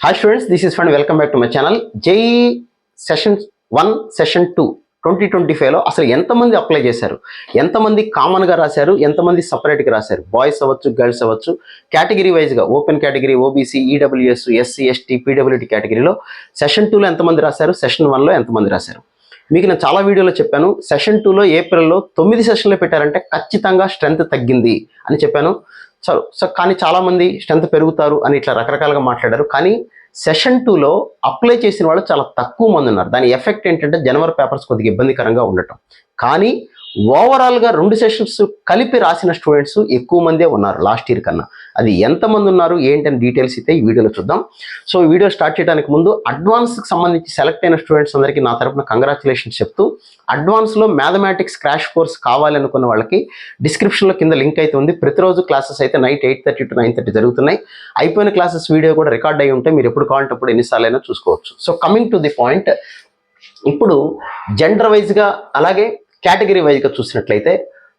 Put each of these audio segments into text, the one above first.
Hi students, this is Fun. Welcome back to my channel. JEE Session 1, Session 2 2025లో అసలు ఎంతమంది apply చేశారు, ఎంతమంది కామన్గా రాశారు, ఎంతమంది సపరేట్గా రాశారు, బాయ్స్ అవ్వచ్చు, గర్ల్స్ అవ్వచ్చు, కేటగిరీ వైజ్గా open category, OBC, EWS, SC, ST, PWT కేటగిరీలో సెషన్ 2లో ఎంతమంది రాశారు, సెషన్ 1లో ఎంతమంది రాశారు. మీకు నేను చాలా వీడియోలో చెప్పాను. సెషన్ 2లో ఏప్రిల్లో 9 సెషన్లు పెట్టారంటే ఖచ్చితంగా స్ట్రెంత్ తగ్గింది అని చెప్పాను. కానీ చాలామంది స్ట్రెంత్ పెరుగుతారు అని ఇట్లా రకరకాలుగా మాట్లాడారు. కానీ సెషన్ 2లో అప్లై చేసిన వాళ్ళు చాలా తక్కువ మంది ఉన్నారు. దాని ఎఫెక్ట్ ఏంటంటే జనవరి పేపర్స్ కొద్దిగా ఇబ్బందికరంగా ఉండటం. కానీ ఓవరాల్గా 2 సెషన్స్ కలిపి రాసిన స్టూడెంట్స్ ఎక్కువ మందే ఉన్నారు లాస్ట్ ఇయర్ కన్నా. అది ఎంతమంది ఉన్నారు ఏంటని డీటెయిల్స్ అయితే ఈ వీడియోలో చూద్దాం. సో ఈ వీడియో స్టార్ట్ చేయడానికి ముందు అడ్వాన్స్కి సంబంధించి సెలెక్ట్ అయిన స్టూడెంట్స్ అందరికీ నా తరపున కంగ్రాచులేషన్స్ చెప్తూ, అడ్వాన్స్లో మ్యాథమెటిక్స్ క్రాష్ కోర్స్ కావాలనుకున్న వాళ్ళకి డిస్క్రిప్షన్లో కింద లింక్ అయితే ఉంది. ప్రతిరోజు క్లాసెస్ అయితే నైట్ 8:30 to 9:30 జరుగుతున్నాయి. అయిపోయిన క్లాసెస్ వీడియో కూడా రికార్డ్ అయ్యి ఉంటే మీరు ఎప్పుడు కావాలంటే అప్పుడు ఎన్నిసార్లు అయినా చూసుకోవచ్చు. So coming to the point, ఇప్పుడు జెండర్ వైజ్గా అలాగే కేటగిరీ వైజ్గా చూసినట్లయితే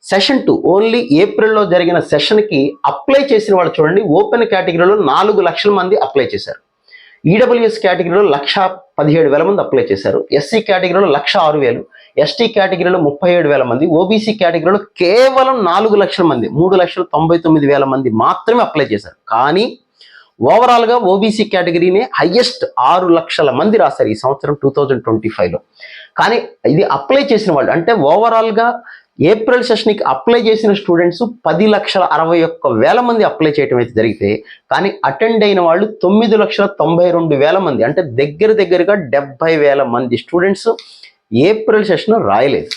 సెషన్ 2 ఓన్లీ ఏప్రిల్లో జరిగిన సెషన్కి అప్లై చేసిన వాళ్ళు చూడండి, ఓపెన్ కేటగిరీలో 4 లక్షల మంది అప్లై చేశారు. ఈడబ్ల్యూఎస్ కేటగిరీలో 1,17,000 మంది అప్లై చేశారు. ఎస్సీ కేటగిరీలో 1,06,000, ఎస్టీ కేటగిరీలో 37,000 మంది, ఓబీసీ కేటగిరీలో కేవలం 4 లక్షల మంది, 3,99,000 మంది మాత్రమే అప్లై చేశారు. కానీ ఓవరాల్గా ఓబీసీ కేటగిరీనే హయ్యెస్ట్ 6 లక్షల మంది రాశారు ఈ సంవత్సరం 2025లో. కానీ ఇది అప్లై చేసిన వాళ్ళు అంటే ఓవరాల్గా ఏప్రిల్ సెషన్కి అప్లై చేసిన స్టూడెంట్స్ 10,61,000 మంది అప్లై చేయడం అయితే జరిగితే, కానీ అటెండ్ అయిన వాళ్ళు 9,92,000 మంది, అంటే దగ్గరగా 70,000 మంది స్టూడెంట్స్ ఏప్రిల్ సెషన్ రాయలేదు.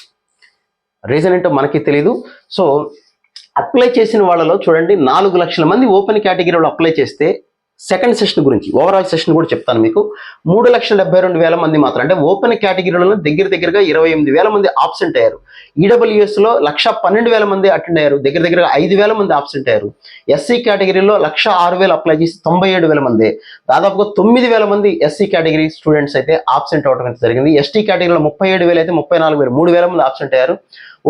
రీజన్ ఏంటో మనకి తెలీదు. సో అప్లై చేసిన వాళ్ళలో చూడండి 4 లక్షల మంది ఓపెన్ కేటగిరీలో అప్లై చేస్తే, సెకండ్ సెషన్ గురించి ఓవరాల్ సెషన్ కూడా చెప్తాను మీకు, 3,72,000 మంది మాత్రం, అంటే ఓపెన్ కేటగిరీలో దగ్గరగా 28,000 మంది ఆబ్సెంట్ అయ్యారు. ఈడబ్ల్యూఎస్లో 1,12,000 మంది అటెండ్ అయ్యారు, దగ్గరగా 5,000 మంది ఆబ్సెంట్ అయ్యారు. ఎస్సీ కేటగిరీలో 1,06,000 అప్లై చేసి 97,000 మంది, దాదాపుగా 9,000 మంది ఎస్సీ కేటగిరీ స్టూడెంట్స్ అయితే ఆబ్సెంట్ అవడం అయితే జరిగింది. ఎస్టీ కేటగిరీలో 37,000 అయితే 34,000, 3,000 మంది ఆబ్సెంట్ అయ్యారు.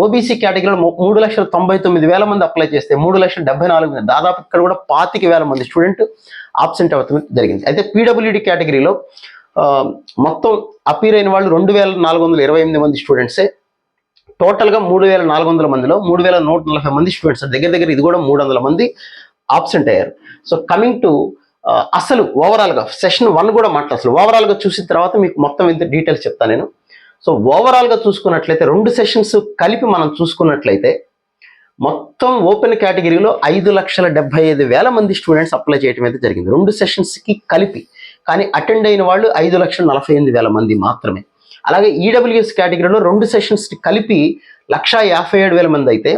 ఓబీసీ కేటగిరీలో 3,99,000 మంది అప్లై చేస్తే 3,74,000, దాదాపు ఇక్కడ కూడా 25,000 మంది స్టూడెంట్ ఆబ్సెంట్ అవ్వడం జరిగింది. అయితే పీడబ్ల్యూడీ కేటగిరీలో మొత్తం అపీర్ అయిన వాళ్ళు 2,428 మంది స్టూడెంట్సే. టోటల్గా 3,400 మందిలో 3,140 మంది స్టూడెంట్స్, దగ్గర ఇది కూడా 300 మంది ఆబ్సెంట్ అయ్యారు. సో కమింగ్ టు అసలు ఓవరాల్గా సెషన్ 1 కూడా అసలు ఓవరాల్గా చూసిన తర్వాత మీకు మొత్తం ఇంత డీటెయిల్స్ చెప్తాను నేను. సో ఓవరాల్గా చూసుకున్నట్లయితే 2 సెషన్స్ కలిపి మనం చూసుకున్నట్లయితే మొత్తం ఓపెన్ కేటగిరీలో 5,75,000 మంది స్టూడెంట్స్ అప్లై చేయడం అయితే జరిగింది 2 సెషన్స్కి కలిపి. కానీ అటెండ్ అయిన వాళ్ళు 5,48,000 మంది మాత్రమే. అలాగే ఈడబ్ల్యూఎస్ కేటగిరీలో 2 సెషన్స్కి కలిపి 1,57,000 మంది అయితే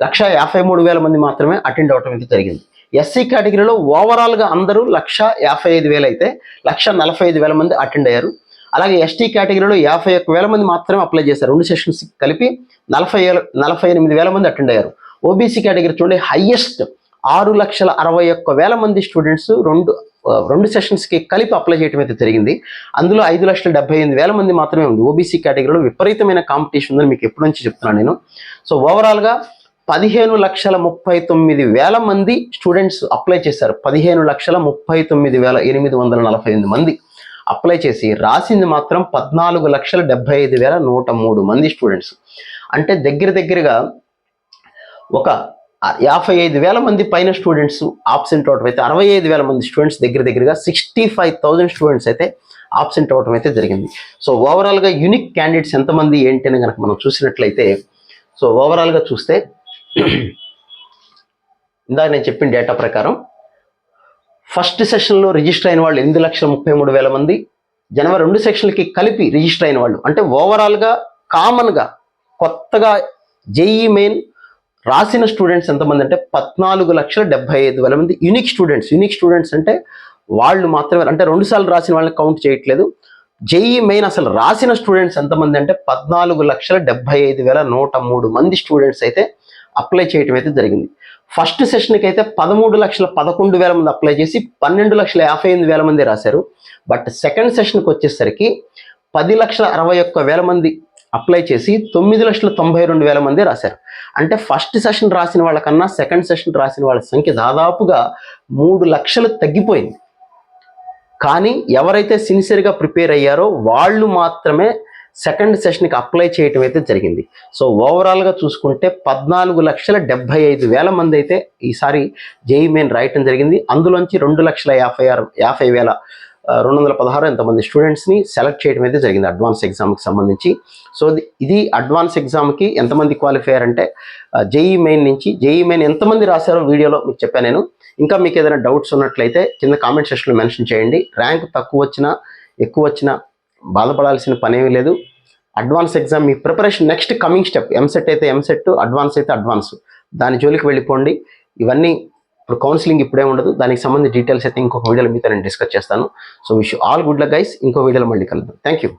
1,53,000 మంది మాత్రమే అటెండ్ అవడం అయితే జరిగింది. ఎస్సీ కేటగిరీలో ఓవరాల్గా అందరూ 1,55,000 అయితే 1,45,000 మంది అటెండ్ అయ్యారు. అలాగే ఎస్టీ కేటగిరీలో 51,000 మంది మాత్రమే అప్లై చేశారు. 2 సెషన్స్ కలిపి 48,000 మంది అటెండ్ అయ్యారు. ఓబీసీ కేటగిరీ చూడండి, హయ్యెస్ట్ 6,61,000 మంది స్టూడెంట్స్ రెండు సెషన్స్కి కలిపి అప్లై చేయడం అయితే జరిగింది. అందులో 5,78,000 మంది మాత్రమే ఉంది. ఓబీసీ కేటగిరీలో విపరీతమైన కాంపిటీషన్ ఉందని మీకు ఎప్పటి నుంచి చెప్తున్నాను నేను. సో ఓవరాల్గా 15,39,000 మంది స్టూడెంట్స్ అప్లై చేశారు. 15,39,848 మంది అప్లై చేసి రాసింది మాత్రం 14,75,103 మంది స్టూడెంట్స్. అంటే దగ్గరగా ఒక 55,000 మంది పైన స్టూడెంట్స్ ఆబ్సెంట్ అవడం అయితే, 65,000 మంది స్టూడెంట్స్ దగ్గరగా 65,000 స్టూడెంట్స్ అయితే ఆబ్సెంట్ అవడం అయితే జరిగింది. సో ఓవరాల్గా యూనిక్ క్యాండిడేట్స్ ఎంతమంది ఏంటి అని కనుక మనం చూసినట్లయితే, సో ఓవరాల్గా చూస్తే ఇందాక నేను చెప్పిన డేటా ప్రకారం ఫస్ట్ సెషన్లో రిజిస్టర్ అయిన వాళ్ళు 8,33,000 మంది, జనవరి 2 సెషన్లకి కలిపి రిజిస్టర్ అయిన వాళ్ళు, అంటే ఓవరాల్గా కామన్గా కొత్తగా జేఈ మెయిన్ రాసిన స్టూడెంట్స్ ఎంతమంది అంటే 14,75,000 మంది యూనిక్ స్టూడెంట్స్ అంటే వాళ్ళు మాత్రమే, అంటే 2 సార్లు రాసిన వాళ్ళని కౌంట్ చేయట్లేదు. జేఈ మెయిన్ అసలు రాసిన స్టూడెంట్స్ ఎంతమంది అంటే 14,75,103 మంది స్టూడెంట్స్ అయితే అప్లై చేయడం అయితే జరిగింది. ఫస్ట్ సెషన్కి అయితే 13,11,000 మంది అప్లై చేసి 12,58,000 మంది రాశారు. బట్ సెకండ్ సెషన్కి వచ్చేసరికి 10,61,000 మంది అప్లై చేసి 9,92,000 మంది రాశారు. అంటే ఫస్ట్ సెషన్ రాసిన వాళ్ళకన్నా సెకండ్ సెషన్ రాసిన వాళ్ళ సంఖ్య దాదాపుగా 3 లక్షలు తగ్గిపోయింది. కానీ ఎవరైతే సిన్సియర్గా ప్రిపేర్ అయ్యారో వాళ్ళు మాత్రమే సెకండ్ సెషన్కి అప్లై చేయటం అయితే జరిగింది. సో ఓవరాల్గా చూసుకుంటే 14,75,000 మంది అయితే ఈసారి జేఈ మెయిన్ రాయటం జరిగింది. అందులోంచి 2,56,50,216 ఎంతమంది స్టూడెంట్స్ని సెలెక్ట్ చేయడం అయితే జరిగింది అడ్వాన్స్ ఎగ్జామ్కి సంబంధించి. సో ఇది అడ్వాన్స్ ఎగ్జామ్కి ఎంతమంది క్వాలిఫై అయ్యారంటే జేఈ మెయిన్ నుంచి. జేఈ మెయిన్ ఎంతమంది రాశారో వీడియోలో మీకు చెప్పాను నేను. ఇంకా మీకు ఏదైనా డౌట్స్ ఉన్నట్లయితే కింద కామెంట్ సెక్షన్లో మెన్షన్ చేయండి. ర్యాంక్ తక్కువ వచ్చినా ఎక్కువ వచ్చినా బాధపడాల్సిన పనేమీ లేదు. అడ్వాన్స్ ఎగ్జామ్ మీ preparation next coming step, EAMCET అయితే ఎంసెట్, అడ్వాన్స్ అయితే అడ్వాన్స్, దాని జోలికి వెళ్ళిపోండి. ఇవన్నీ ఇప్పుడు కౌన్సిలింగ్ ఇప్పుడే ఉండదు, దానికి సంబంధించి డీటెయిల్స్ అయితే ఇంకొక వీడియోలో మీతో నేను డిస్కస్ చేస్తాను. So wish all good luck guys. ఇంకో వీడియోలో మళ్ళీ కలుద్దాం. Thank you.